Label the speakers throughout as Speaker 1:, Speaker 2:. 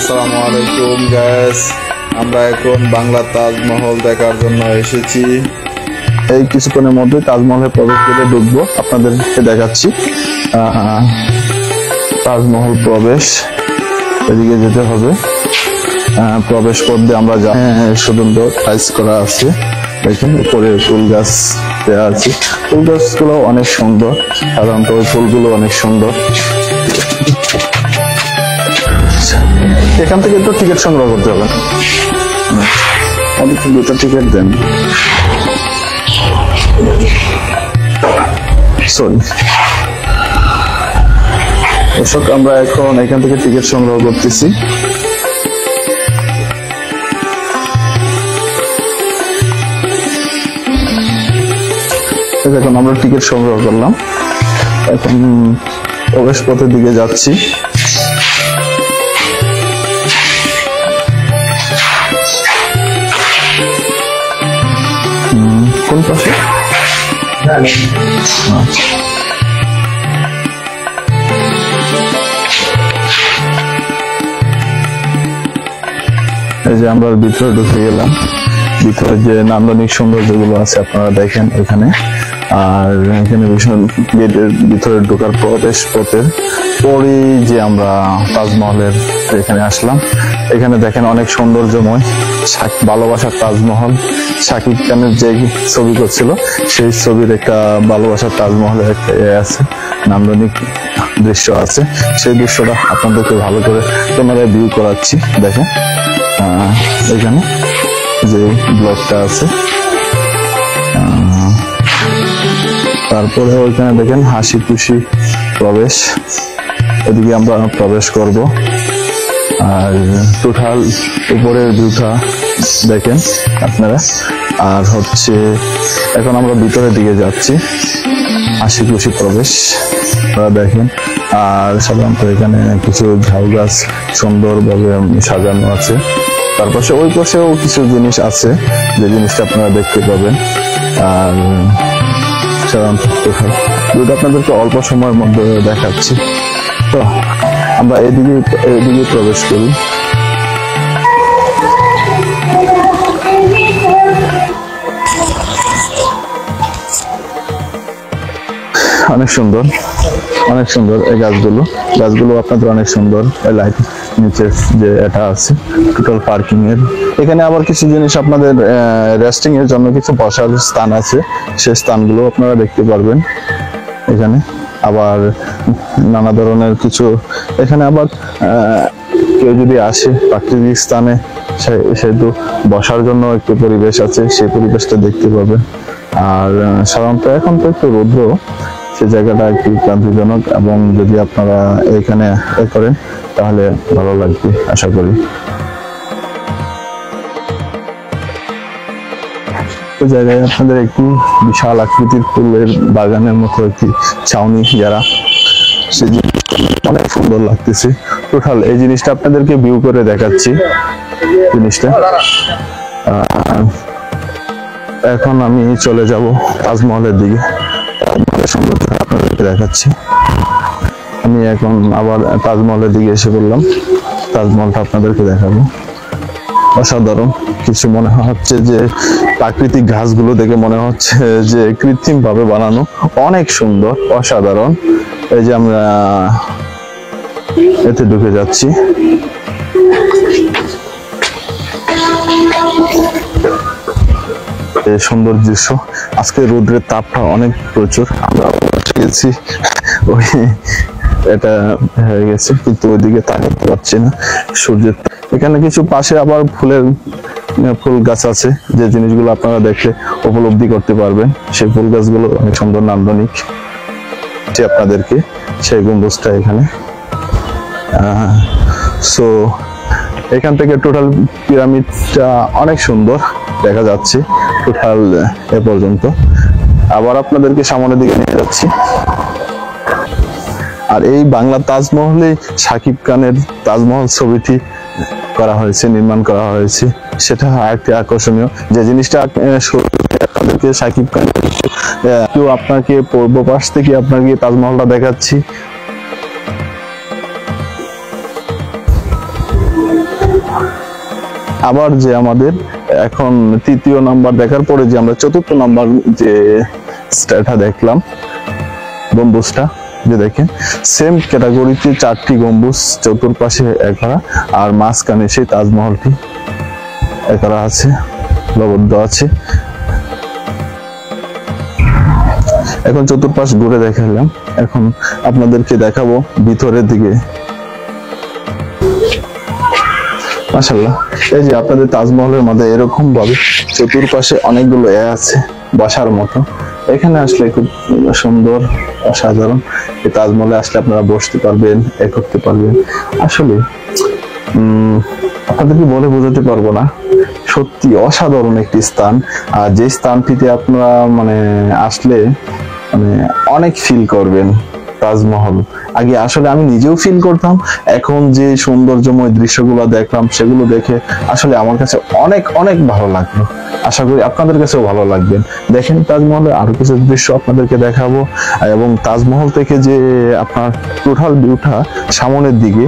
Speaker 1: আসসালামু আলাইকুম গাইস, আমরা এখন বাংলা তাজমহল দেখার জন্য এসেছি। এই কিছুক্ষণের মধ্যে তাজমহলের প্রবেশ গেটে ঢুকবো, আপনাদেরকে দেখাচ্ছি। তাজমহল প্রবেশ, এদিকে যেতে হবে। প্রবেশ করতে আমরা স্বতন্ত্র টাইলস করা আছে, দেখেন উপরে ফুল গাছ দেওয়া আছে। ফুল গাছগুলো অনেক সুন্দর, সাধারণত ওই ফুলগুলো অনেক সুন্দর। এখান থেকে একটু টিকিট সংগ্রহ করতে হবে, দুটো টিকিট দেন। সরি দর্শক, আমরা এখন এখান থেকে টিকিট সংগ্রহ করতেছি। এখন আমরা টিকিট সংগ্রহ করলাম, এখন প্রবেশ পথের দিকে যাচ্ছি। কোন পাশে? এই যে আমরা ভিতরে ঢুকে গেলাম। ভিতরে যে নান্দনিক সৌন্দর্যগুলো আছে আপনারা দেখেন এখানে। আর এখানে ভীষণ গেটের ভিতরে ঢোকার প্রবেশ পথের পরেই যে আমরা তাজমহলের এখানে আসলাম। এখানে দেখেন অনেক সৌন্দর্যময় ভালোবাসার তাজমহল। শাকিব খানের যে ছবি করছিল সেই ছবির একটা ভালোবাসার তাজমহলের একটা আছে, নান্দনিক দৃশ্য আছে। সেই দৃশ্যটা আপনাদেরকে ভালো করে ক্যামেরায় ভিউ করাচ্ছি। দেখেন এখানে যে ব্লকটা আছে, তারপরে ওইখানে দেখেন হাসি খুশি প্রবেশ, এদিকে আমরা প্রবেশ করব। আর টোটাল উপরের ভিউটা দেখেন আপনারা। আর হচ্ছে এখন আমরা ভিতরের দিকে যাচ্ছি, হাসি খুশি প্রবেশ আপনারা দেখেন। আর সাধারণত এখানে কিছু ঝাউ গাছ সুন্দরভাবে সাজানো আছে। তার পাশে ওই পাশেও কিছু জিনিস আছে, যে জিনিসটা আপনারা দেখতে পাবেন। আর সাধারণত যেটা আপনাদেরকে অল্প সময়ের মধ্যে দেখাচ্ছি। তো আমরা এদিকে প্রবেশ করি। অনেক সুন্দর, অনেক সুন্দর এই গাছগুলো আপনাদের অনেক সুন্দর। লাইট নিচে যে এটা আছে টোটাল পার্কিং এর। এখানে আবার কিছু জিনিস আপনাদের রেস্টিং এর জন্য কিছু বসার স্থান আছে, সেই স্থানগুলো আপনারা দেখতে পারবেন এখানে। আবার নানা ধরনের কিছু এখানে আবার কেউ যদি আসে প্রাকৃতিক স্থানে, সেহেতু বসার জন্য একটু পরিবেশ আছে, সেই পরিবেশটা দেখতে পাবে। আর সাধারণত এখন তো একটু রৌদ্র, সে জায়গাটা একটু ক্লান্তিজনক, এবং যদি আপনারা এখানে করেন তাহলে ভালো লাগবে আশা করি। ওই জায়গায় আপনাদের একটি বিশাল আকৃতির ফুলের বাগানের মতো একটি ছাউনি যারা, সে অনেক সুন্দর লাগতেছে। টোটাল এই জিনিসটা আপনাদেরকে ভিউ করে দেখাচ্ছি জিনিসটা। এখন আমি চলে যাব তাজমহলের দিকে, সৌন্দর্য আপনাদেরকে দেখাচ্ছি। আমি এখন আবার তাজমহলের দিকে এসে বললাম, তাজমহলটা আপনাদেরকে দেখাবো। অসাধারণ কিছু মনে হচ্ছে, যে প্রাকৃতিক ঘাসগুলো দেখে মনে হচ্ছে যে কৃত্রিম ভাবে বানানো, অনেক সুন্দর অসাধারণ। এই যে আমরা এতে ঢুকে যাচ্ছি। সুন্দর দৃশ্য। আজকে রোদ্রের তাপটা অনেক প্রচুর, আমরা গেছি ওই এটা হয়ে গেছে, কিন্তু ওইদিকে তাকাতে পারছি না সূর্যের। এখানে কিছু পাশে আবার ফুল গাছ আছে, যে জিনিসগুলো আপনারা দেখলে উপলব্ধি করতে পারবেন। সেই ফুল গাছগুলো অনেক সুন্দর নান্দনিক। আপনাদেরকে সেই গম্বুজটা এখানে, সো এখান থেকে টোটাল পিরামিডটা অনেক সুন্দর দেখা যাচ্ছে টোটাল এ পর্যন্ত। আবার আপনাদেরকে সামনের দিকে নিয়ে যাচ্ছি। আর এই বাংলা তাজমহলে শাকিব খানের তাজমহল ছবিটি করা হয়েছে, নির্মাণ করা হয়েছে। সেটা আরেকটি আকর্ষণীয় যে জিনিসটা আপনাদেরকে শাকিব খান আপনাকে পূর্ব পাশ থেকে আপনাকে তাজমহলটা দেখাচ্ছি। আবার যে আমাদের এখন তৃতীয় নাম্বার দেখার পরে যে আমরা চতুর্থ নাম্বার যে স্ট্যাটা দেখলাম, গম্বুজটা যে দেখেন সেম ক্যাটাগরিতে 4টি গম্বুজ চতুর্পাশে একরা, আর মাঝখানে সেই তাজমহলটি একরা আছে, লবদ্ধ আছে। এখন চতুর্পাশ ঘুরে দেখালাম, এখন আপনাদেরকে দেখাবো ভিতরের দিকে। মাশাআল্লাহ, এই যে আপনাদের তাজমহলের মধ্যে এরকম ভাবে চতুর্পাশে অনেকগুলো আছে বসার মতো। এখানে আসলে খুব সুন্দর, অসাধারণ। এই তাজমহলে আসলে আপনারা বসতে পারবেন, করতে পারবেন। আসলে আপনাদেরকে বলে বোঝাতে পারবো না, সত্যি অসাধারণ একটি স্থান। আর যে স্থানটিতে আপনারা মানে আসলে মানে অনেক ফিল করবেন তাজমহল। আগে আসলে আমি নিজেও ফিল করতাম, এখন যে সৌন্দর্যময় দৃশ্যগুলো দেখলাম সেগুলো দেখে আসলে আমার কাছে অনেক অনেক ভালো লাগলো। আশা করি আপনাদের কাছেও ভালো লাগবেন। দেখেন তাজমহলের আরো কিছু দৃশ্য আপনাদেরকে দেখাবো, এবং তাজমহল থেকে যে আপনার টোটাল ভিউটা সামনের দিকে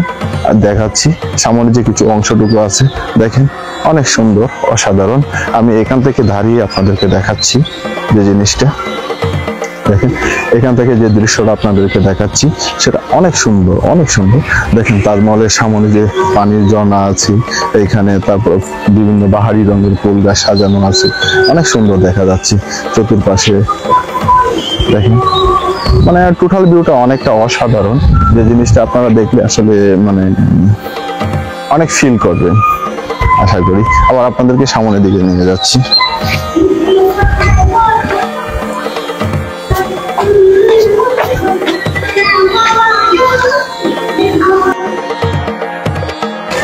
Speaker 1: দেখাচ্ছি। সামনে যে কিছু অংশটুকু আছে দেখেন, অনেক সুন্দর, অসাধারণ। আমি এখান থেকে দাঁড়িয়ে আপনাদেরকে দেখাচ্ছি যে জিনিসটা। দেখেন এখান থেকে যে দৃশ্যটা আপনাদেরকে দেখাচ্ছি সেটা অনেক সুন্দর, অনেক সুন্দর। দেখেন তাজমহলের সামনে যে পানির ঝর্ণা আছে এইখানে, তারপর বিভিন্ন বাহারি রঙের ফুল গাছ সাজানো আছে, অনেক সুন্দর দেখা যাচ্ছে চতুর্পাশে। দেখেন মানে টোটাল ভিউটা অনেকটা অসাধারণ, যে জিনিসটা আপনারা দেখলে আসলে মানে অনেক ফিল করবেন আশা করি। আবার আপনাদেরকে সামনের দিকে নিয়ে যাচ্ছি।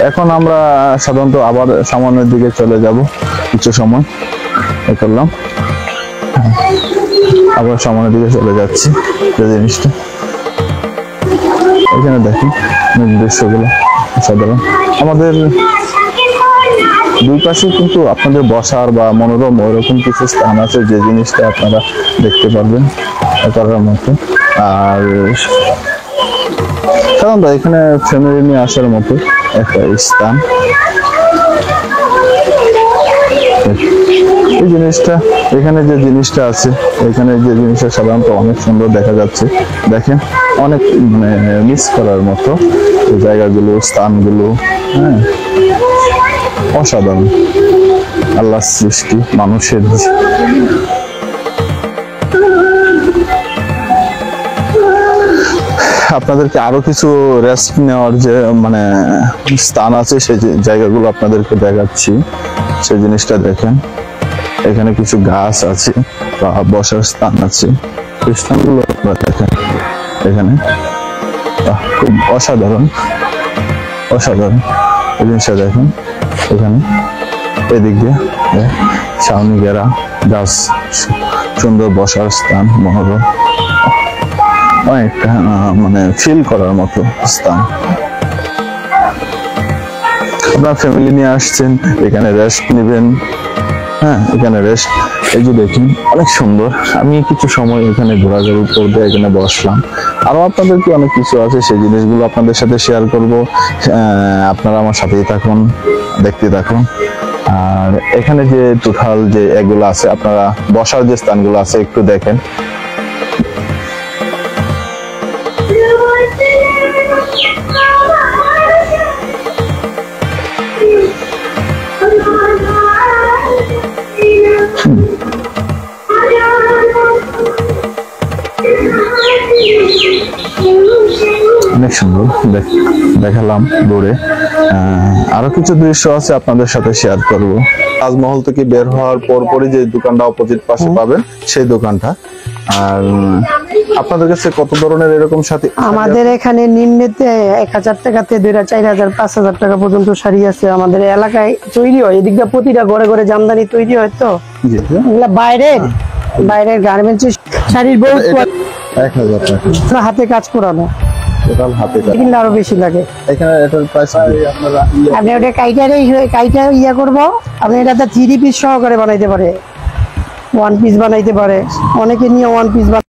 Speaker 1: এখন আমরা সাধারণত আবার সামনের দিকে চলে যাব, কিছু সময় করলাম, আবার সামনের দিকে চলে যাচ্ছি। যে জিনিসটা এখানে দেখেন দৃশ্যগুলো সাধারণ। আমাদের দুই পাশে কিন্তু আপনাদের বসার বা মনোরম ওরকম কিছু স্থান আছে, যে জিনিসটা আপনারা দেখতে পারবেন করার মতো। আর সাধারণত এখানে ফ্যামিলি নিয়ে আসার মতো একটা স্থান। এই জিনিসটা এখানে যে জিনিসটা আছে, এখানে যে জিনিসটা সাধারণত অনেক সুন্দর দেখা যাচ্ছে। দেখেন অনেক মানে মিস করার মতো জায়গাগুলো, স্থানগুলো। হ্যাঁ, অসাধারণ আল্লাহর সৃষ্টি, মানুষের। আপনাদেরকে আরো কিছু রেস্ট নেওয়ার যে মানে স্থান আছে সেই জায়গাগুলো আপনাদেরকে দেখাচ্ছি। সেই জিনিসটা দেখেন, এখানে কিছু গাছ আছে বা বসার স্থান আছে, সেই স্থানগুলো আপনারা দেখেন। এখানে খুব অসাধারণ, অসাধারণ এই জিনিসটা দেখেন। এখানে এদিক দিয়ে ছাউনি ঘেরা গাছ, সুন্দর বসার স্থান, মনোরম, অনেকটা মানে ফিল করার মতো স্থান। আপনার ফ্যামিলি নিয়ে আসছেন, এখানে রেস্ট নেবেন। হ্যাঁ, এখানে রেস্ট। এই যে দেখুন অনেক সুন্দর। আমি কিছু সময় এখানে ঘোরাঘুরি করতে এখানে বসলাম। আরো আপনাদেরকে অনেক কিছু আছে, সেই জিনিসগুলো আপনাদের সাথে শেয়ার করব। আপনারা আমার সাথেই থাকুন, দেখতে থাকুন। আর এখানে যে টোটাল যে এগুলো আছে, আপনারা বসার যে স্থানগুলো আছে একটু দেখেন। অনেক সুন্দর দেখালাম দূরে। আরো কিছু দৃশ্য আছে আপনাদের সাথে শেয়ার করব। তাজমহল থেকে বের হওয়ার পরপরই যে দোকানটা অপোজিট পাশে পাবেন, সেই দোকানটা। আর আপনাদের কাছে কত ধরনের এরকম সাথী?
Speaker 2: আমাদের এখানে নিম্নেতে 1000 টাকা থেকে 4000 5000 টাকা পর্যন্ত শাড়ি আছে। আমাদের এলাকায় তৈরি হয়, এদিকটা প্রতিটা ঘরে ঘরে জামদানি তৈরি হয়। তো এগুলা বাইরের গার্মেন্টস শাড়ির বহু
Speaker 1: 1000 টাকা
Speaker 2: হাতে কাজ করানো,
Speaker 1: টোটাল হাতে কাজ,
Speaker 2: কিন্তু আরো বেশি লাগে।
Speaker 1: এখানে এটার প্রাইস আপনারা
Speaker 2: আপনি ওটা কাইটা ইয়া করবো, আপনি এটাতে 3 পিস সহকারে বানাইতে পারে, 1 পিস বানাইতে পারে, অনেকে নিয়ে 1 পিস